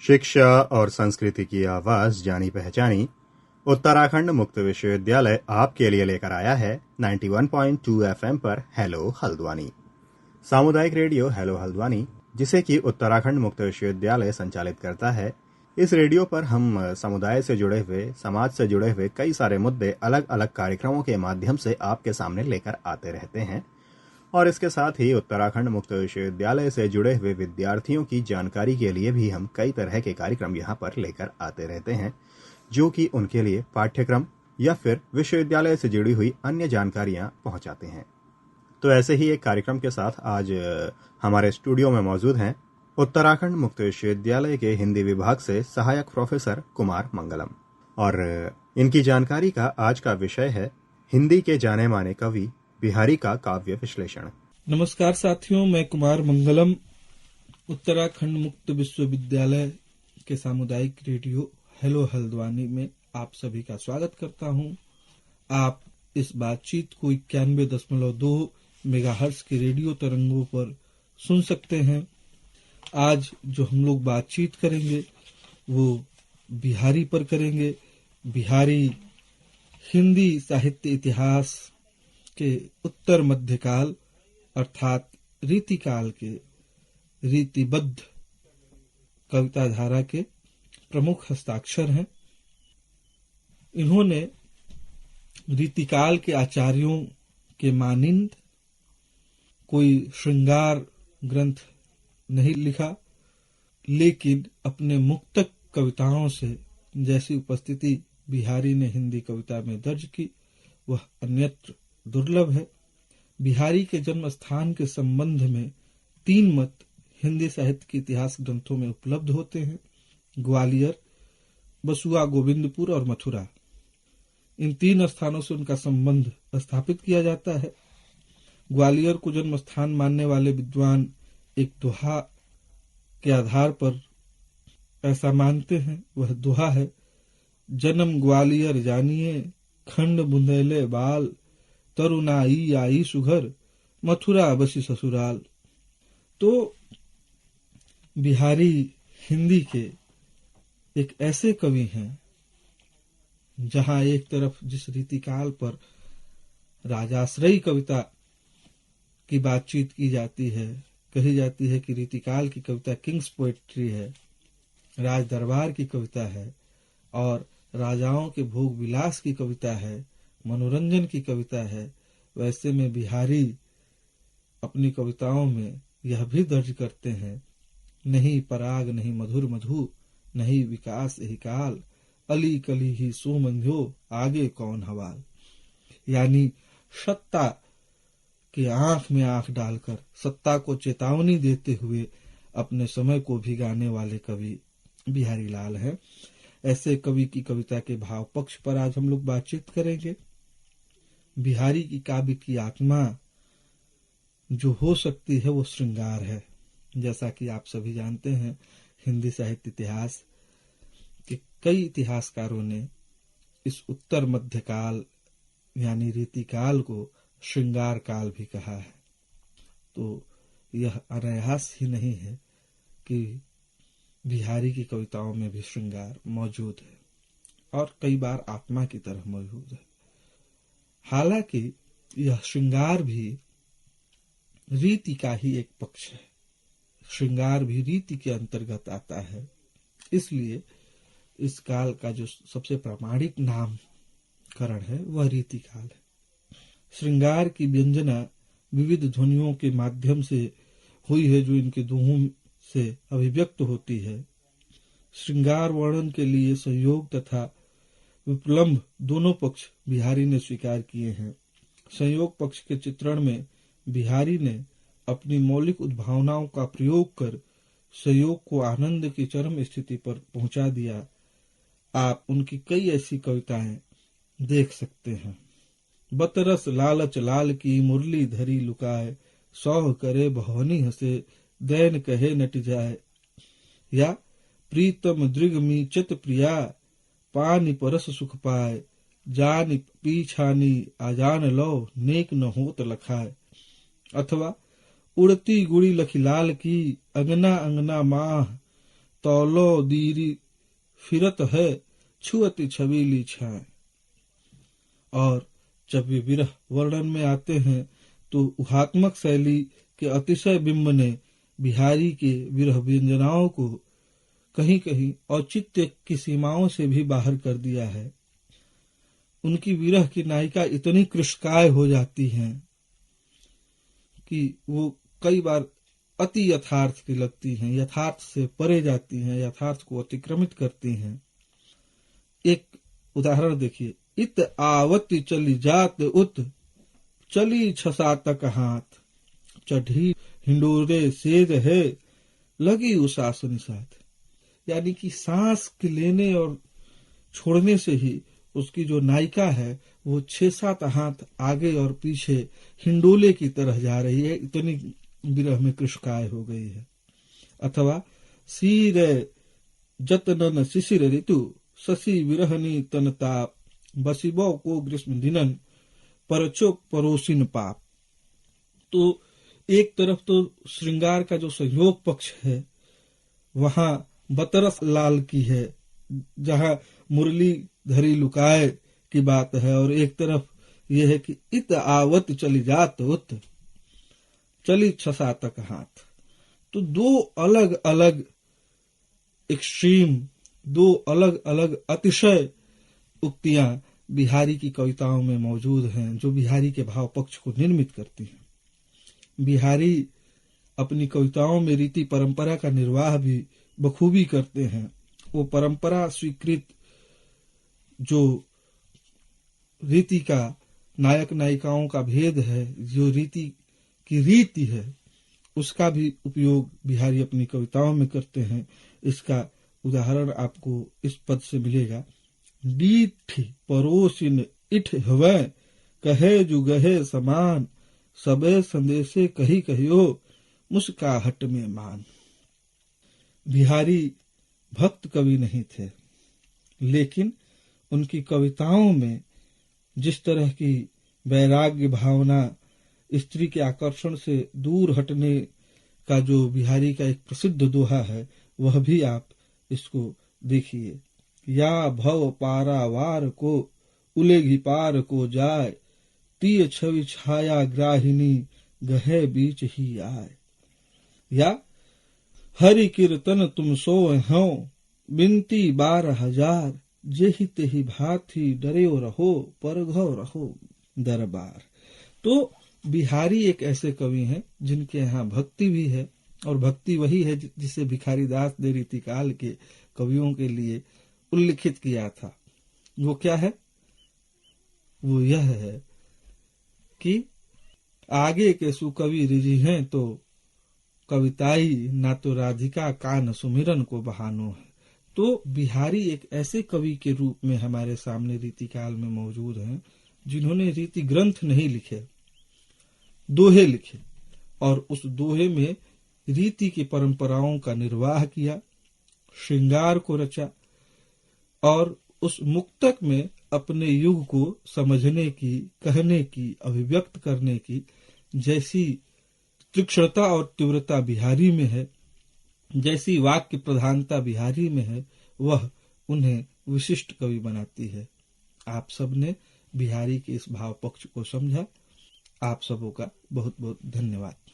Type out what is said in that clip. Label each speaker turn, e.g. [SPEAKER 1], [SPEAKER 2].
[SPEAKER 1] शिक्षा और संस्कृति की आवाज जानी पहचानी उत्तराखंड मुक्त विश्वविद्यालय आपके लिए लेकर आया है 91.2 एफएम पर हेलो हल्द्वानी सामुदायिक रेडियो हेलो हल्द्वानी, जिसे कि उत्तराखंड मुक्त विश्वविद्यालय संचालित करता है। इस रेडियो पर हम समुदाय से जुड़े हुए, समाज से जुड़े हुए कई सारे मुद्दे अलग अलग कार्यक्रमों के माध्यम से आपके सामने लेकर आते रहते हैं और इसके साथ ही उत्तराखंड मुक्त विश्वविद्यालय से जुड़े हुए विद्यार्थियों की जानकारी के लिए भी हम कई तरह के कार्यक्रम यहाँ पर लेकर आते रहते हैं, जो कि उनके लिए पाठ्यक्रम या फिर विश्वविद्यालय से जुड़ी हुई अन्य जानकारियां पहुंचाते हैं। तो ऐसे ही एक कार्यक्रम के साथ आज हमारे स्टूडियो में मौजूद हैं उत्तराखंड मुक्त विश्वविद्यालय के हिंदी विभाग से सहायक प्रोफेसर कुमार मंगलम, और इनकी जानकारी का आज का विषय है हिंदी के जाने माने कवि बिहारी का काव्य विश्लेषण।
[SPEAKER 2] नमस्कार साथियों, मैं कुमार मंगलम उत्तराखंड मुक्त विश्वविद्यालय के सामुदायिक रेडियो हेलो हल्द्वानी में आप सभी का स्वागत करता हूं। आप इस बातचीत को 91.2 मेगाहर्ट्ज के रेडियो तरंगों पर सुन सकते हैं। आज जो हम लोग बातचीत करेंगे वो बिहारी पर करेंगे। बिहारी हिंदी साहित्य इतिहास के उत्तर मध्यकाल अर्थात रीतिकाल के रीतिबद्ध कविता धारा के प्रमुख हस्ताक्षर हैं। इन्होंने रीतिकाल के आचार्यों के मानिंद कोई श्रृंगार ग्रंथ नहीं लिखा, लेकिन अपने मुक्तक कविताओं से जैसी उपस्थिति बिहारी ने हिंदी कविता में दर्ज की वह अन्यत्र दुर्लभ है। बिहारी के जन्म स्थान के संबंध में 3 मत हिंदी साहित्य के इतिहास ग्रंथों में उपलब्ध होते हैं: ग्वालियर, बसुआ गोविंदपुर और मथुरा। इन 3 स्थानों से उनका संबंध स्थापित किया जाता है। ग्वालियर को जन्म स्थान मानने वाले विद्वान एक दोहा के आधार पर ऐसा मानते हैं। वह दोहा है: जन्म ग्वालियर जानिए, खंड बुंदेले बाल, तरुणाई आई सुघर, मथुरा बसी ससुराल। तो बिहारी हिंदी के एक ऐसे कवि हैं जहां एक तरफ जिस रीतिकाल पर राजाश्रयी कविता की बातचीत की जाती है, कही जाती है कि रीतिकाल की कविता किंग्स पोएट्री है, राज दरबार की कविता है और राजाओं के भोग विलास की कविता है, मनोरंजन की कविता है, वैसे में बिहारी अपनी कविताओं में यह भी दर्ज करते हैं: नहीं पराग नहीं मधुर मधु, नहीं विकास यही काल, अली कली ही सो मंझो, आगे कौन हवाल। यानी सत्ता की आंख में आंख डालकर सत्ता को चेतावनी देते हुए अपने समय को भिगाने वाले कवि बिहारी लाल हैं। ऐसे कवि की कविता के भाव पक्ष पर आज हम लोग बातचीत करेंगे। बिहारी की काव्य की आत्मा जो हो सकती है वो श्रृंगार है। जैसा कि आप सभी जानते हैं, हिंदी साहित्य इतिहास के कई इतिहासकारों ने इस उत्तर मध्यकाल यानी रीतिकाल को श्रृंगार काल भी कहा है। तो यह अनायास ही नहीं है कि बिहारी की कविताओं में भी श्रृंगार मौजूद है और कई बार आत्मा की तरह मौजूद है। हालांकि यह श्रृंगार भी रीति का ही एक पक्ष है। श्रृंगार भी रीति के अंतर्गत आता है। इसलिए इस काल का जो सबसे प्रामाणिक नामकरण है वह रीतिकाल है। श्रृंगार की व्यंजना विविध ध्वनियों के माध्यम से हुई है जो इनके दोहों से अभिव्यक्त होती है। श्रृंगार वर्णन के लिए संयोग तथा विप्लम्ब दोनों पक्ष बिहारी ने स्वीकार किए हैं। संयोग पक्ष के चित्रण में बिहारी ने अपनी मौलिक उद्भावनाओं का प्रयोग कर संयोग को आनंद की चरम स्थिति पर पहुंचा दिया। आप उनकी कई ऐसी कविताएं देख सकते हैं: बतरस लालच लाल की मुरली धरी लुकाए, सौह करे भवनी हसे, दैन कहे नट जाए। या प्रीतम दृग मी चित प्रिया, पानी परस सुख पाए, जान पीछानी आजान लो, नेक न होत लखाए। अथवा उड़ती गुड़ी लखीलाल की, अंगना अंगना माह, तौलो दीरी फिरत है, छुअति छबीली छाए। और जब वे विरह वर्णन में आते हैं तो ऊहात्मक शैली के अतिशय बिंब ने बिहारी के विरह व्यंजनाओं को कहीं कहीं औचित्य की सीमाओं से भी बाहर कर दिया है। उनकी विरह की नायिका इतनी कृशकाय हो जाती हैं कि वो कई बार अति यथार्थ की लगती हैं, यथार्थ से परे जाती हैं, यथार्थ को अतिक्रमित करती हैं। एक उदाहरण देखिए, इत आवति चली जात उत, चली छसा तक हाथ, चढ़ी हिंडोरे सेज है, लगी उसासन साथ। यानी कि सांस के लेने और छोड़ने से ही उसकी जो नायिका है वो 6-7 हाथ आगे और पीछे हिंडोले की तरह जा रही है, इतनी विरह में कृशकाय हो गई है। अथवा सीर जतनन शिशिर ऋतु, शशि विरहनी तन ताप, बसिबो को ग्रीष्म दिनन, परचो परोसिन पाप। तो एक तरफ तो श्रृंगार का जो संयोग पक्ष है वहां बतरस लाल की है, जहां मुरली धरी लुकाए की बात है, और एक तरफ यह है कि इत आवत चली जात उत, चली छसा तक हाथ। तो दो अलग अलग एक्सट्रीम, दो अलग अलग अतिशय उक्तियां बिहारी की कविताओं में मौजूद हैं जो बिहारी के भाव पक्ष को निर्मित करती हैं। बिहारी अपनी कविताओं में रीति परंपरा का निर्वाह भी बखूबी करते हैं। वो परंपरा स्वीकृत जो रीति का नायक नायिकाओं का भेद है, जो रीति की रीति है, उसका भी उपयोग बिहारी अपनी कविताओं में करते हैं। इसका उदाहरण आपको इस पद से मिलेगा, डीठ परोसिन इठ हवै, कहे जुगहे समान, सबे संदेशे कही कहियो, मुस्काहट में मान। बिहारी भक्त कवि नहीं थे, लेकिन उनकी कविताओं में जिस तरह की वैराग्य भावना, स्त्री के आकर्षण से दूर हटने का जो बिहारी का एक प्रसिद्ध दोहा है, वह भी आप इसको देखिए। या भव पारावार को, उलेघी पार को जाय, तीय छवि छाया ग्राहिनी, गहे बीच ही आए। या हरि कीर्तन तुम सोए हो, बिनती 12,000, जेहि तेहि भांति डरेओ रहो, परघो रहो दरबार। तो बिहारी एक ऐसे कवि हैं जिनके यहाँ भक्ति भी है, और भक्ति वही है जिसे भिखारी दास ने रीतिकाल के कवियों के लिए उल्लिखित किया था। वो क्या है? वो यह है कि आगे के सुकवि रिझी हैं तो कविताई, ना तो राधिका का न सुमिरन को बहानो है। तो बिहारी एक ऐसे कवि के रूप में हमारे सामने रीतिकाल में मौजूद हैं जिन्होंने रीति ग्रंथ नहीं लिखे, दोहे लिखे, और उस दोहे में रीति की परंपराओं का निर्वाह किया, श्रृंगार को रचा, और उस मुक्तक में अपने युग को समझने की, कहने की, अभिव्यक्त करने की जैसी तीक्ष्णता और तीव्रता बिहारी में है, जैसी वाक्य प्रधानता बिहारी में है, वह उन्हें विशिष्ट कवि बनाती है। आप सबने बिहारी के इस भाव पक्ष को समझा। आप सबों का बहुत बहुत धन्यवाद।